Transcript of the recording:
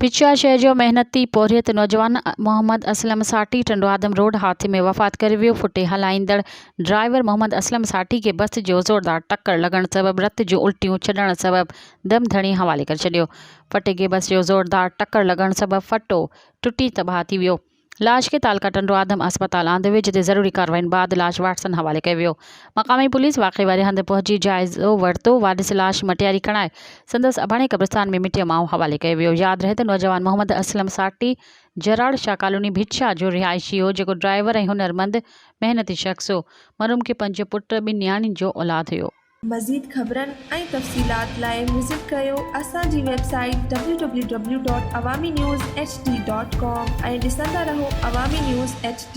बिछिया शहर जो मेहनती पोरियत नौजवान मोहम्मद असलम साटी टंडो आदम रोड हादसे में वफ़ात करे वियो। फुटे हलाईंदड़ ड्राइवर मोहम्मद असलम साटी के बस जो ज़ोरदार टक्कर लगण सबब रत जूं उल्टियूं छॾण सबब दम धणी हवाले करे छॾियो। फटे के बस जो ज़ोरदार टक्कर लगण सबब फटो टुटी तबाह थी वियो। लाश के तालका टंडो आदम अस्पताल आंदो वियो, जिते ज़रूरी कार्रवाईनि बाद लाश वाटसन हवाले कयो वियो। मक़ामी पुलिस वाक़े वारे हंधि पहुची जाइज़ो वरितो। वारिस लाश मटियारी खणाए संदसि अबाणे कब्रिस्तान में मिटीअ मां हवाले कयो वियो। यादि रहे त नौजवान मोहम्मद असलम साटी जराड़ शाह कॉलोनी भिछिया जो रिहायशी हो, जेको ड्राइवर ऐं हुनरमंद मेहनती शख़्स हो। मरहूम खे 5 पुट 2 न्याणियुनि जो औलाद हुयो। मज़ीद ख़बरनि ऐं तफ़सीलात लाइ विज़िट कयो असांजी वेबसाइट www.awamiNewsHD.com ऐं ॾिसंदा रहो अवामी न्यूज़ HD।